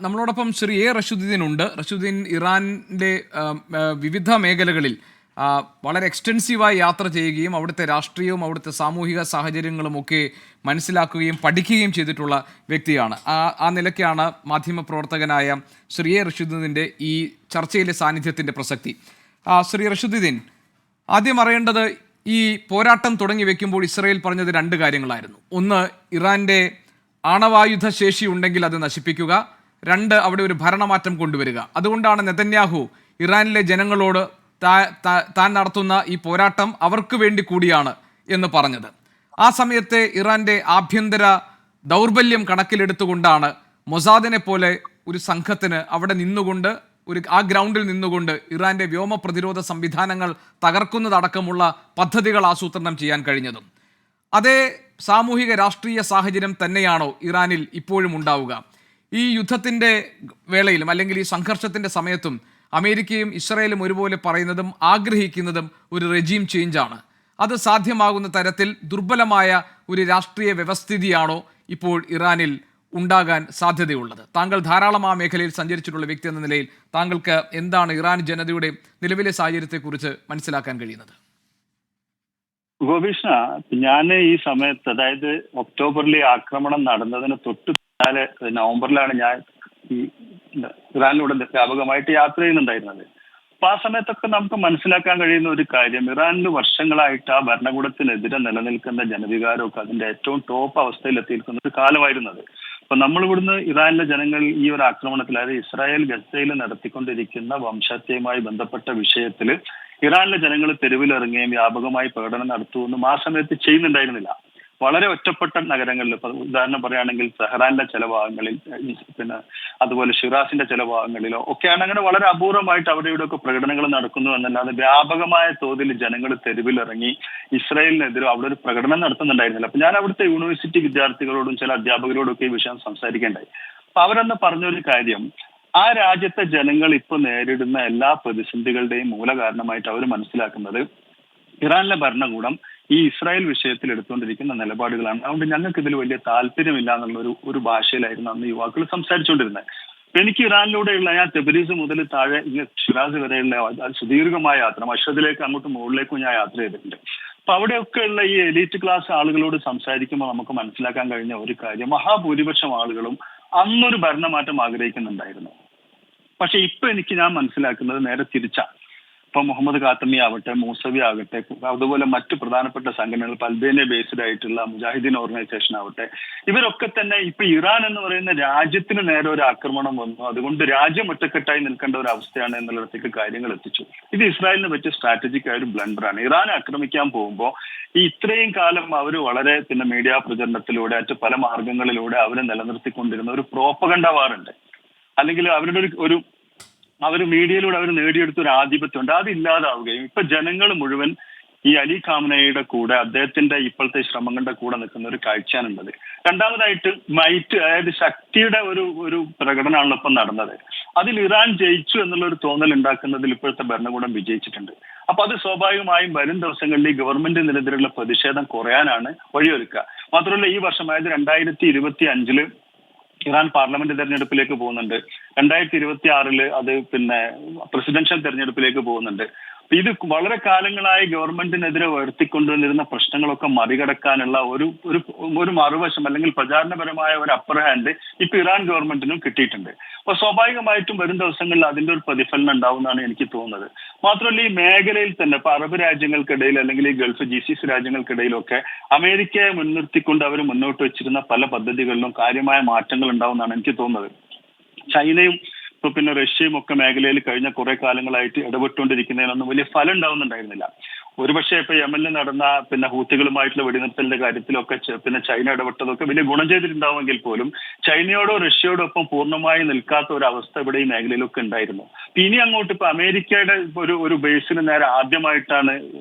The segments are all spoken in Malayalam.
നമ്മളോടൊപ്പം ശ്രീ എ റഷീദുദ്ദീൻ ഉണ്ട്. റഷീദുദ്ദീൻ ഇറാന്റെ വിവിധ മേഖലകളിൽ വളരെ എക്സ്റ്റെൻസീവായി യാത്ര ചെയ്യുകയും അവിടുത്തെ രാഷ്ട്രീയവും അവിടുത്തെ സാമൂഹിക സാഹചര്യങ്ങളും ഒക്കെ മനസ്സിലാക്കുകയും പഠിക്കുകയും ചെയ്തിട്ടുള്ള വ്യക്തിയാണ്. ആ നിലയ്ക്കാണ് മാധ്യമപ്രവർത്തകനായ ശ്രീ എ റഷീദുദ്ദീൻ്റെ ഈ ചർച്ചയിലെ സാന്നിധ്യത്തിൻ്റെ പ്രസക്തി. ശ്രീ റഷീദുദ്ദീൻ, ആദ്യം അറിയേണ്ടത്, ഈ പോരാട്ടം തുടങ്ങി വെക്കുമ്പോൾ ഇസ്രായേൽ പറഞ്ഞത് രണ്ട് കാര്യങ്ങളായിരുന്നു. ഒന്ന്, ഇറാന്റെ ആണവായുധ ശേഷി ഉണ്ടെങ്കിൽ അത് നശിപ്പിക്കുക. രണ്ട്, അവിടെ ഒരു ഭരണമാറ്റം കൊണ്ടുവരിക. അതുകൊണ്ടാണ് നെതന്യാഹു ഇറാനിലെ ജനങ്ങളോട് താൻ നടത്തുന്ന ഈ പോരാട്ടം അവർക്ക് വേണ്ടി കൂടിയാണ് എന്ന് പറഞ്ഞത്. ആ സമയത്തെ ഇറാന്റെ ആഭ്യന്തര ദൗർബല്യം കണക്കിലെടുത്തുകൊണ്ടാണ് മൊസാദിനെ പോലെ ഒരു സംഘത്തിന് അവിടെ നിന്നുകൊണ്ട് ആ ഗ്രൗണ്ടിൽ നിന്നുകൊണ്ട് ഇറാന്റെ വ്യോമ പ്രതിരോധ സംവിധാനങ്ങൾ തകർക്കുന്നതടക്കമുള്ള പദ്ധതികൾ ആസൂത്രണം ചെയ്യാൻ കഴിഞ്ഞതും. അതേ സാമൂഹിക രാഷ്ട്രീയ സാഹചര്യം തന്നെയാണോ ഇറാനിൽ ഇപ്പോഴും ഉണ്ടാവുക? ഈ യുദ്ധത്തിൻ്റെ വേളയിലും അല്ലെങ്കിൽ ഈ സംഘർഷത്തിൻ്റെ സമയത്തും അമേരിക്കയും ഇസ്രായേലും ഒരുപോലെ പറയുന്നതും ആഗ്രഹിക്കുന്നതും ഒരു റെജീം ചേഞ്ചാണ്. അത് സാധ്യമാകുന്ന തരത്തിൽ ദുർബലമായ ഒരു രാഷ്ട്രീയ വ്യവസ്ഥിതിയാണോ ഇപ്പോൾ ഇറാനിൽ ഉണ്ടാകാൻ സാധ്യതയുള്ളത്? താങ്കൾ ധാരാളം ആ മേഖലയിൽ സഞ്ചരിച്ചിട്ടുള്ള വ്യക്തി എന്ന നിലയിൽ താങ്കൾക്ക് എന്താണ് ഇറാൻ ജനതയുടെ നിലവിലെ സാഹചര്യത്തെക്കുറിച്ച് മനസ്സിലാക്കാൻ കഴിയുന്നത്? ഗോപീഷ്ണ, ഞാൻ ഈ സമയത്ത്, അതായത് ഒക്ടോബറിൽ ആക്രമണം നടന്നതിന് തൊട്ട് പിന്നാലെ നവംബറിലാണ് ഞാൻ ഈ ഇറാനിലൂടെ വ്യാപകമായിട്ട് യാത്ര ചെയ്യുന്നുണ്ടായിരുന്നത്. അപ്പൊ ആ സമയത്തൊക്കെ നമുക്ക് മനസ്സിലാക്കാൻ കഴിയുന്ന ഒരു കാര്യം, ഇറാനിൽ വർഷങ്ങളായിട്ട് ആ ഭരണകൂടത്തിനെതിരെ നിലനിൽക്കുന്ന ജനവികാരമൊക്കെ അതിന്റെ ഏറ്റവും ടോപ്പ് അവസ്ഥയിൽ എത്തിയിരിക്കുന്ന ഒരു കാലമായിരുന്നത്. അപ്പൊ നമ്മൾ ഇവിടുന്ന് ഇറാനിലെ ജനങ്ങൾ ഈ ഒരു ആക്രമണത്തിൽ, അതായത് ഇസ്രായേൽ ഗസയിൽ നടത്തിക്കൊണ്ടിരിക്കുന്ന വംശഹത്യയുമായി ബന്ധപ്പെട്ട വിഷയത്തിൽ ഇറാനിലെ ജനങ്ങൾ തെരുവിലിറങ്ങുകയും വ്യാപകമായി പ്രകടനം നടത്തുമെന്നും ആ സമയത്ത് ചെയ്യുന്നുണ്ടായിരുന്നില്ല. വളരെ ഒറ്റപ്പെട്ട നഗരങ്ങളിൽ, ഉദാഹരണം പറയുകയാണെങ്കിൽ തെഹ്റാനിലെ ചില ഭാഗങ്ങളിൽ, പിന്നെ അതുപോലെ ഷിറാസിന്റെ ചില ഭാഗങ്ങളിലോ ഒക്കെയാണ് അങ്ങനെ വളരെ അപൂർവമായിട്ട് അവിടെ ഇവിടെയൊക്കെ പ്രകടനങ്ങൾ നടക്കുന്നു എന്നല്ലാതെ വ്യാപകമായ തോതിൽ ജനങ്ങൾ തെരുവിലിറങ്ങി ഇസ്രായേലിനെതിരെ അവിടെ ഒരു പ്രകടനം നടത്തുന്നുണ്ടായിരുന്നില്ല. അപ്പൊ ഞാൻ അവിടുത്തെ യൂണിവേഴ്സിറ്റി വിദ്യാർത്ഥികളോടും ചില അധ്യാപകരോടും ഒക്കെ ഈ വിഷയം സംസാരിക്കേണ്ടായി. അപ്പൊ അവരെന്ന് പറഞ്ഞൊരു കാര്യം, ആ രാജ്യത്തെ ജനങ്ങൾ ഇപ്പൊ നേരിടുന്ന എല്ലാ പ്രതിസന്ധികളുടെയും മൂല കാരണമായിട്ട് അവർ മനസ്സിലാക്കുന്നത് ഇറാനിലെ ഭരണകൂടം ഈ ഇസ്രായേൽ വിഷയത്തിൽ എടുത്തുകൊണ്ടിരിക്കുന്ന നിലപാടുകളാണ്. അതുകൊണ്ട് ഞങ്ങൾക്ക് ഇതിൽ വലിയ താല്പര്യമില്ല എന്നുള്ള ഒരു ഭാഷയിലായിരുന്നു അന്ന് യുവാക്കൾ സംസാരിച്ചുകൊണ്ടിരുന്നത്. എനിക്ക് ഇറാനിലൂടെയുള്ള, ഞാൻ തെബരീസ് മുതൽ താഴെ ഷിറാസ് വരെയുള്ള സുദീർഘമായ യാത്ര, മഷദിലേക്ക് അങ്ങോട്ടും മുകളിലേക്കും ഞാൻ യാത്ര ചെയ്തിട്ടുണ്ട്. അപ്പൊ അവിടെയൊക്കെയുള്ള ഈ എലീറ്റ് ക്ലാസ് ആളുകളോട് സംസാരിക്കുമ്പോൾ നമുക്ക് മനസ്സിലാക്കാൻ കഴിഞ്ഞ ഒരു കാര്യം, മഹാഭൂരിപക്ഷം ആളുകളും അന്നൊരു ഭരണമാറ്റം ആഗ്രഹിക്കുന്നുണ്ടായിരുന്നു. പക്ഷെ ഇപ്പൊ ഞാൻ മനസ്സിലാക്കുന്നത് നേരെ തിരിച്ചാണ്. ഇപ്പൊ മുഹമ്മദ് ഖാത്തമി ആവട്ടെ, മൂസവി ആകട്ടെ, അതുപോലെ മറ്റു പ്രധാനപ്പെട്ട സംഘടനകൾ, അൽബേനിയ ബേസ്ഡ് ആയിട്ടുള്ള മുജാഹിദീൻ ഓർഗനൈസേഷൻ ആവട്ടെ, ഇവരൊക്കെ തന്നെ ഇപ്പൊ ഇറാൻ എന്ന് പറയുന്ന രാജ്യത്തിന് നേരെ ഒരു ആക്രമണം വന്നു, അതുകൊണ്ട് രാജ്യം ഒറ്റക്കെട്ടായി നിൽക്കേണ്ട ഒരു അവസ്ഥയാണ് എന്നുള്ളിടത്തേക്ക് കാര്യങ്ങൾ എത്തിച്ചു. ഇത് ഇസ്രായേലിന് പറ്റിയ സ്ട്രാറ്റജിക് ആയ ഒരു ബ്ലണ്ടറാണ്. ഇറാൻ ആക്രമിക്കാൻ പോകുമ്പോൾ ഈ ഇത്രയും കാലം അവർ വളരെ മീഡിയ പ്രചരണത്തിലൂടെ മറ്റു പല മാർഗങ്ങളിലൂടെ അവരെ നിലനിർത്തിക്കൊണ്ടിരുന്ന ഒരു പ്രോപ്പഗണ്ട വാറുണ്ട്, അല്ലെങ്കിൽ അവരുടെ അവർ മീഡിയയിലൂടെ അവർ നേടിയെടുത്ത ഒരു ആധിപത്യമുണ്ട്, അത് ഇല്ലാതാവുകയും ഇപ്പൊ ജനങ്ങൾ മുഴുവൻ ഈ അലി ഖാമനയുടെ കൂടെ, അദ്ദേഹത്തിന്റെ ഇപ്പോഴത്തെ ശ്രമങ്ങളുടെ കൂടെ നിൽക്കുന്ന ഒരു കാഴ്ചയാണുള്ളത്. രണ്ടാമതായിട്ട് മൈറ്റ്, അതായത് ശക്തിയുടെ ഒരു പ്രകടനമാണല്ലോ ഇപ്പം നടന്നത്. അതിൽ ഇറാൻ ജയിച്ചു എന്നുള്ള ഒരു തോന്നൽ ഉണ്ടാക്കുന്നതിൽ ഇപ്പോഴത്തെ ഭരണകൂടം വിജയിച്ചിട്ടുണ്ട്. അപ്പൊ അത് സ്വാഭാവികമായും വരും ദിവസങ്ങളിൽ ഈ ഗവൺമെന്റിനെതിരെയുള്ള പ്രതിഷേധം കുറയാനാണ് വഴിയൊരുക്കുക. മാത്രമല്ല, ഈ വർഷം, അതായത് 2025 ഇറാൻ പാർലമെന്റ് തെരഞ്ഞെടുപ്പിലേക്ക് പോകുന്നുണ്ട്. 2026 അത് പ്രസിഡൻഷ്യൽ തെരഞ്ഞെടുപ്പിലേക്ക് പോകുന്നുണ്ട്. ഇത് വളരെ കാലങ്ങളായി ഗവൺമെന്റിനെതിരെ ഉയർത്തിക്കൊണ്ടുവന്നിരുന്ന പ്രശ്നങ്ങളൊക്കെ മറികടക്കാനുള്ള ഒരു മറുവശം, അല്ലെങ്കിൽ പ്രചാരണപരമായ ഒരു അപ്പർ ഹാൻഡ് ഇപ്പൊ ഇറാൻ ഗവൺമെന്റിനും കിട്ടിയിട്ടുണ്ട്. അപ്പൊ സ്വാഭാവികമായിട്ടും വരും ദിവസങ്ങളിൽ അതിന്റെ ഒരു പ്രതിഫലനം ഉണ്ടാവുമെന്നാണ് എനിക്ക് തോന്നുന്നത്. മാത്രമല്ല, ഈ മേഖലയിൽ തന്നെ ഇപ്പൊ അറബ് രാജ്യങ്ങൾക്കിടയിൽ, അല്ലെങ്കിൽ ഈ ഗൾഫ് GCC രാജ്യങ്ങൾക്കിടയിലൊക്കെ അമേരിക്കയെ മുൻനിർത്തിക്കൊണ്ട് അവർ മുന്നോട്ട് വെച്ചിരുന്ന പല പദ്ധതികളിലും കാര്യമായ മാറ്റങ്ങൾ ഉണ്ടാവുമെന്നാണ് എനിക്ക് തോന്നുന്നത്. ചൈനയും റഷ്യയും ഒക്കെ മേഖലയിൽ കഴിഞ്ഞ കുറെ കാലങ്ങളായിട്ട് ഇടപെട്ടുകൊണ്ടിരിക്കുന്നതിനൊന്നും വലിയ ഫലം ഉണ്ടാവുന്നുണ്ടായിരുന്നില്ല. ഒരുപക്ഷെ ഇപ്പൊ യമനിൽ നടന്ന ഹൂത്തികളുമായിട്ടുള്ള വെടിനിർത്തലിന്റെ കാര്യത്തിലൊക്കെ ചൈന ഇടപെട്ടതൊക്കെ വലിയ ഗുണം ചെയ്തിട്ടുണ്ടാവുമെങ്കിൽ പോലും ചൈനയോടോ റഷ്യയോടോ ഒപ്പം പൂർണ്ണമായി നിൽക്കാത്ത ഒരു അവസ്ഥ ഇവിടെ ഈ മേഖലയിലൊക്കെ ഉണ്ടായിരുന്നു. ഇനി അങ്ങോട്ട് ഇപ്പൊ അമേരിക്കയുടെ ഒരു ബേസിന് നേരെ ആദ്യമായിട്ടാണ്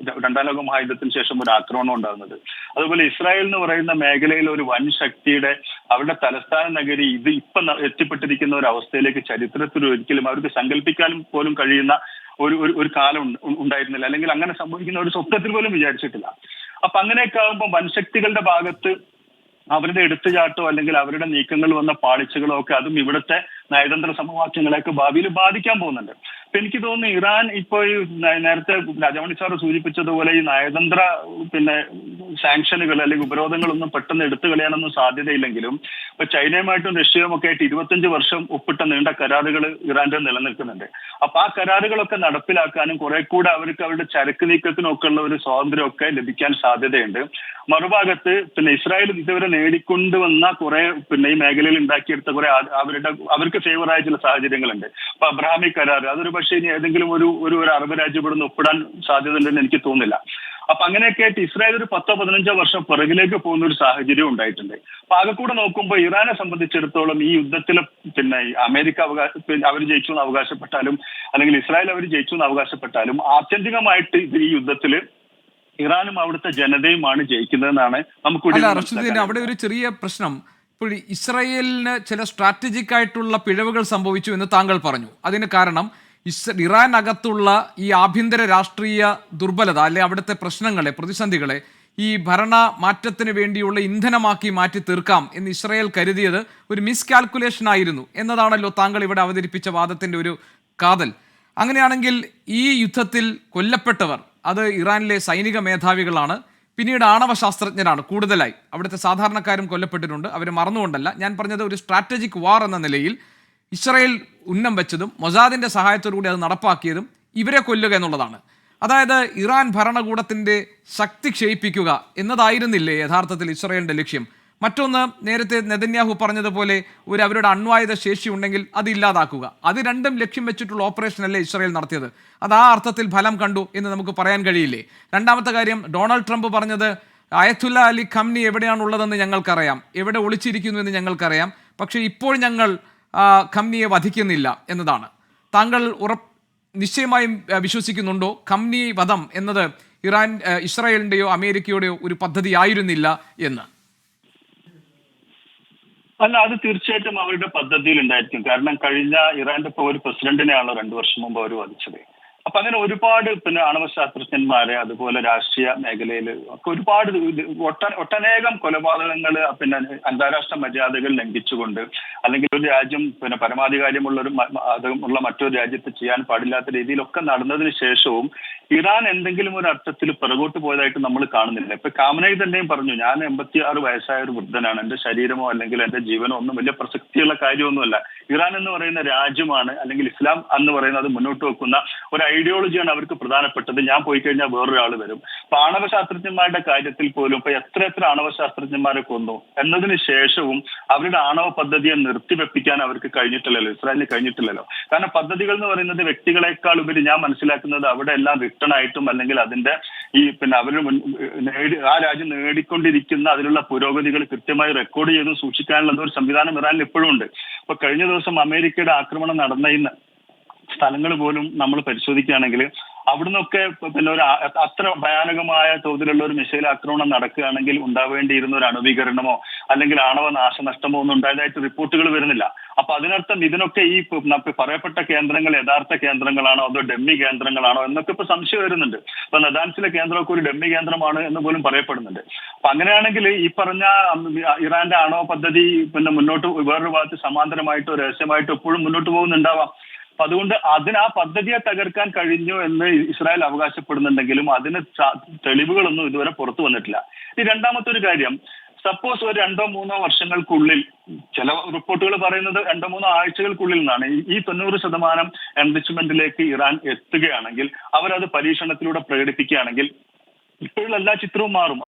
രണ്ടാം ലോക മഹായുദ്ധത്തിന് ശേഷം ഒരു ആക്രമണം ഉണ്ടാകുന്നത്. അതുപോലെ ഇസ്രായേൽ എന്ന് പറയുന്ന മേഖലയിൽ ഒരു വൻ ശക്തിയുടെ അവരുടെ തലസ്ഥാന നഗരി ഇത് ഇപ്പൊ എത്തിപ്പെട്ടിരിക്കുന്ന ഒരു അവസ്ഥയിലേക്ക് ചരിത്രത്തിൽ ഒരിക്കലും അവർക്ക് സങ്കല്പിക്കാൻ പോലും കഴിയുന്ന ഒരു കാലം ഉണ്ടായിരുന്നില്ല, അല്ലെങ്കിൽ അങ്ങനെ സംഭവിക്കുന്ന ഒരു സ്വപ്നത്തിൽ പോലും വിചാരിച്ചിട്ടില്ല. അപ്പൊ അങ്ങനെയൊക്കെ ആകുമ്പോൾ വൻശക്തികളുടെ ഭാഗത്ത് അവരുടെ എടുത്തുചാട്ടോ അല്ലെങ്കിൽ അവരുടെ നീക്കങ്ങൾ വന്ന പാളിച്ചകളോ ഒക്കെ അതും ഇവിടുത്തെ നയതന്ത്ര സമവാക്യങ്ങളെയൊക്കെ ഭാവിയിൽ ബാധിക്കാൻ പോകുന്നുണ്ട്. അപ്പൊ എനിക്ക് തോന്നുന്നു ഇറാൻ ഇപ്പോൾ ഈ നേരത്തെ രാജമണി സാർ സൂചിപ്പിച്ചതുപോലെ ഈ നയതന്ത്ര സാങ്ഷനുകൾ അല്ലെങ്കിൽ ഉപരോധങ്ങളൊന്നും പെട്ടെന്ന് എടുത്തു കളയാനൊന്നും സാധ്യതയില്ലെങ്കിലും ഇപ്പൊ ചൈനയുമായിട്ടും റഷ്യയും ഒക്കെ ആയിട്ട് 25 വർഷം ഒപ്പിട്ട നീണ്ട കരാറുകൾ ഇറാന്റെ നിലനിൽക്കുന്നുണ്ട്. അപ്പൊ ആ കരാറുകളൊക്കെ നടപ്പിലാക്കാനും കുറെ കൂടെ അവർക്ക് അവരുടെ ചരക്ക് നീക്കത്തിനും ഒക്കെ ഉള്ള ഒരു സ്വാതന്ത്ര്യമൊക്കെ ലഭിക്കാൻ സാധ്യതയുണ്ട്. മറുഭാഗത്ത് ഇസ്രായേൽ ഇതുവരെ നേടിക്കൊണ്ടുവന്ന കുറെ ഈ മേഖലയിൽ ഉണ്ടാക്കിയെടുത്ത കുറെ അവർക്ക് ഫേവറായ ചില സാഹചര്യങ്ങളുണ്ട്. അപ്പൊ അബ്രഹാമിക് കരാർ അതൊരു പക്ഷേ ഇനി ഏതെങ്കിലും ഒരു അറബ് രാജ്യം ഇവിടെ നിന്ന് ഒപ്പിടാൻ സാധ്യത ഉണ്ടെന്ന് എനിക്ക് തോന്നുന്നില്ല. അപ്പൊ അങ്ങനെയൊക്കെ ആയിട്ട് ഇസ്രായേൽ ഒരു 10-15 വർഷം പിറകിലേക്ക് പോകുന്ന ഒരു സാഹചര്യം ഉണ്ടായിട്ടുണ്ട്. അപ്പൊ ആകെ കൂടെ നോക്കുമ്പോൾ ഇറാനെ സംബന്ധിച്ചിടത്തോളം ഈ യുദ്ധത്തിൽ അമേരിക്ക അവർ ജയിച്ചു എന്ന് അവകാശപ്പെട്ടാലും അല്ലെങ്കിൽ ഇസ്രായേൽ അവർ ജയിച്ചു എന്ന് അവകാശപ്പെട്ടാലും ആത്യന്തികമായിട്ട് ഈ യുദ്ധത്തിൽ ഇറാനും അവിടുത്തെ ജനതയുമാണ് ജയിക്കുന്നതെന്നാണ് നമുക്ക്. അവിടെ ഒരു ചെറിയ പ്രശ്നം. ഇപ്പോൾ ഇസ്രായേലിന് ചില സ്ട്രാറ്റജിക് ആയിട്ടുള്ള പിഴവുകൾ സംഭവിച്ചു എന്ന് താങ്കൾ പറഞ്ഞു. അതിന് കാരണം ഇറാനകത്തുള്ള ഈ ആഭ്യന്തര രാഷ്ട്രീയ ദുർബലത അല്ലെ അവിടുത്തെ പ്രശ്നങ്ങളെ പ്രതിസന്ധികളെ ഈ ഭരണ മാറ്റത്തിന് വേണ്ടിയുള്ള ഇന്ധനമാക്കി മാറ്റി തീർക്കാം എന്ന് ഇസ്രായേൽ കരുതിയത് ഒരു മിസ്കാൽക്കുലേഷൻ ആയിരുന്നു എന്നതാണല്ലോ താങ്കൾ ഇവിടെ അവതരിപ്പിച്ച വാദത്തിന്റെ ഒരു കാതൽ. അങ്ങനെയാണെങ്കിൽ ഈ യുദ്ധത്തിൽ കൊല്ലപ്പെട്ടവർ അത് ഇറാനിലെ സൈനിക മേധാവികളാണ്, പിന്നീട് ആണവ ശാസ്ത്രജ്ഞരാണ് കൂടുതലായി. അവിടുത്തെ സാധാരണക്കാരും കൊല്ലപ്പെട്ടിട്ടുണ്ട്. അവർ മറന്നുകൊണ്ടല്ല ഞാൻ പറഞ്ഞത്. ഒരു സ്ട്രാറ്റജിക് വാർ എന്ന നിലയിൽ ഇസ്രായേൽ ഉന്നം വെച്ചതും മൊസാദിന്റെ സഹായത്തോടുകൂടി അത് നടപ്പാക്കിയതും ഇവരെ കൊല്ലുക എന്നുള്ളതാണ്. അതായത് ഇറാൻ ഭരണകൂടത്തിന്റെ ശക്തി ക്ഷയിപ്പിക്കുക എന്നതായിരുന്നില്ലേ യഥാർത്ഥത്തിൽ ഇസ്രായേലിന്റെ ലക്ഷ്യം? മറ്റൊന്ന്, നേരത്തെ നെതന്യാഹു പറഞ്ഞതുപോലെ അവരുടെ അണ്വായുധ ശേഷി ഉണ്ടെങ്കിൽ അത് ഇല്ലാതാക്കുക. അത് രണ്ടും ലക്ഷ്യം വെച്ചിട്ടുള്ള ഓപ്പറേഷൻ അല്ലേ ഇസ്രായേൽ നടത്തിയത്? അത് ആ അർത്ഥത്തിൽ ഫലം കണ്ടു എന്ന് നമുക്ക് പറയാൻ കഴിയില്ലേ? രണ്ടാമത്തെ കാര്യം, ഡൊണാൾഡ് ട്രംപ് പറഞ്ഞത് അയത്തുല്ല അലി ഖംനി എവിടെയാണുള്ളതെന്ന് ഞങ്ങൾക്കറിയാം, എവിടെ ഒളിച്ചിരിക്കുന്നു എന്ന് ഞങ്ങൾക്കറിയാം, പക്ഷേ ഇപ്പോൾ ഞങ്ങൾ ഖംനിയെ വധിക്കുന്നില്ല എന്നതാണ്. താങ്കൾ നിശ്ചയമായും വിശ്വസിക്കുന്നുണ്ടോ ഖംനി വധം എന്നത് ഇസ്രായേലിന്റെയോ അമേരിക്കയുടെയോ ഒരു പദ്ധതി ആയിരുന്നില്ല എന്ന്? അല്ല, അത് തീർച്ചയായിട്ടും അവരുടെ പദ്ധതിയിൽ ഉണ്ടായിരിക്കും. കാരണം കഴിഞ്ഞ ഇറാന്റെ ഒരു പ്രസിഡന്റിനെയാണല്ലോ 2 വർഷം മുമ്പ് അവർ വധിച്ചത്. അപ്പൊ അങ്ങനെ ഒരുപാട് ആണവ ശാസ്ത്രജ്ഞന്മാരെ അതുപോലെ രാഷ്ട്രീയ മേഖലയിൽ ഒക്കെ ഒരുപാട് ഒട്ടനേകം കൊലപാതകങ്ങൾ അന്താരാഷ്ട്ര മര്യാദകൾ ലംഘിച്ചുകൊണ്ട് അല്ലെങ്കിൽ ഒരു രാജ്യം പരമാധികാരമുള്ള മറ്റൊരു രാജ്യത്ത് ചെയ്യാൻ പാടില്ലാത്ത രീതിയിലൊക്കെ നടന്നതിന് ശേഷവും ഇറാൻ എന്തെങ്കിലും ഒരു അർത്ഥത്തിൽ പിറകോട്ട് പോയതായിട്ട് നമ്മൾ കാണുന്നില്ല. ഇപ്പൊ കാമനൈ തന്നെയും പറഞ്ഞു, ഞാൻ 86 വയസ്സായ ഒരു വൃദ്ധനാണ്, എന്റെ ശരീരമോ അല്ലെങ്കിൽ എന്റെ ജീവനോ ഒന്നും വലിയ പ്രസക്തിയുള്ള കാര്യമൊന്നുമല്ല. ഇറാൻ എന്ന് പറയുന്ന രാജ്യമാണ് അല്ലെങ്കിൽ ഇസ്ലാം എന്ന് പറയുന്നത് മുന്നോട്ട് വെക്കുന്ന ഒരു ഐഡിയോളജിയാണ് അവർക്ക് പ്രധാനപ്പെട്ടത്. ഞാൻ പോയി കഴിഞ്ഞാൽ വേറൊരാൾ വരും. അപ്പൊ ആണവ ശാസ്ത്രജ്ഞന്മാരുടെ കാര്യത്തിൽ പോലും ഇപ്പൊ എത്ര ആണവ ശാസ്ത്രജ്ഞന്മാരെ കൊന്നു എന്നതിന് ശേഷവും അവരുടെ ആണവ പദ്ധതിയെ നിർത്തിവെപ്പിക്കാൻ അവർക്ക് കഴിഞ്ഞിട്ടില്ലല്ലോ, ഇസ്രായേലിന് കഴിഞ്ഞിട്ടില്ലല്ലോ. കാരണം പദ്ധതികൾ എന്ന് പറയുന്നത് വ്യക്തികളെക്കാൾ ഉപരി ഞാൻ മനസ്സിലാക്കുന്നത് അവിടെ എല്ലാം റിട്ടേൺ ആയിട്ടും അല്ലെങ്കിൽ അതിന്റെ അവർ ആ രാജ്യം നേടിക്കൊണ്ടിരിക്കുന്ന അതിലുള്ള പുരോഗതികൾ കൃത്യമായി റെക്കോർഡ് ചെയ്തും സൂക്ഷിക്കാനുള്ള ഒരു സംവിധാനം ഇറാനിൽ ഇപ്പോഴും ഉണ്ട്. അപ്പൊ കഴിഞ്ഞ ദിവസം അമേരിക്കയുടെ ആക്രമണം നടന്ന സ്ഥലങ്ങൾ പോലും നമ്മൾ പരിശോധിക്കുകയാണെങ്കിൽ അവിടുന്നൊക്കെ അത്ര ഭയാനകമായ തോതിലുള്ള ഒരു മിസൈൽ ആക്രമണം നടക്കുകയാണെങ്കിൽ ഉണ്ടാവേണ്ടിയിരുന്ന ഒരു അണുവീകരണമോ അല്ലെങ്കിൽ ആണവ നാശനഷ്ടമോ ഒന്നും ഉണ്ടായതായിട്ട് റിപ്പോർട്ടുകൾ വരുന്നില്ല. അപ്പൊ അതിനർത്ഥം ഇതിനൊക്കെ ഈ പറയപ്പെട്ട കേന്ദ്രങ്ങൾ യഥാർത്ഥ കേന്ദ്രങ്ങളാണോ അതോ ഡെമ്മി കേന്ദ്രങ്ങളാണോ എന്നൊക്കെ ഇപ്പൊ സംശയം വരുന്നുണ്ട്. ഇപ്പൊ നദാൻസിലെ കേന്ദ്രമൊക്കെ ഒരു ഡെമ്മി കേന്ദ്രമാണ് എന്ന് പോലും പറയപ്പെടുന്നുണ്ട്. അപ്പൊ അങ്ങനെയാണെങ്കിൽ ഈ പറഞ്ഞ ഇറാന്റെ ആണവ പദ്ധതി മുന്നോട്ട് വേറൊരു ഭാഗത്ത് സമാന്തരമായിട്ടോ രഹസ്യമായിട്ടോ എപ്പോഴും മുന്നോട്ട് പോകുന്നുണ്ടാവാം. അപ്പൊ അതുകൊണ്ട് ആ പദ്ധതിയെ തകർക്കാൻ കഴിഞ്ഞു എന്ന് ഇസ്രായേൽ അവകാശപ്പെടുന്നുണ്ടെങ്കിലും അതിന് തെളിവുകളൊന്നും ഇതുവരെ പുറത്തു വന്നിട്ടില്ല. ഈ രണ്ടാമത്തെ ഒരു കാര്യം, സപ്പോസ് ഒരു 2-3 വർഷങ്ങൾക്കുള്ളിൽ, ചില റിപ്പോർട്ടുകൾ പറയുന്നത് 2-3 ആഴ്ചകൾക്കുള്ളിൽ നിന്നാണ്, ഈ 90% എൻറിച്ച്മെന്റിലേക്ക് ഇറാൻ എത്തുകയാണെങ്കിൽ, അവരത് പരീക്ഷണത്തിലൂടെ പ്രകടിപ്പിക്കുകയാണെങ്കിൽ ഇപ്പോഴുള്ള എല്ലാ ചിത്രവും മാറും.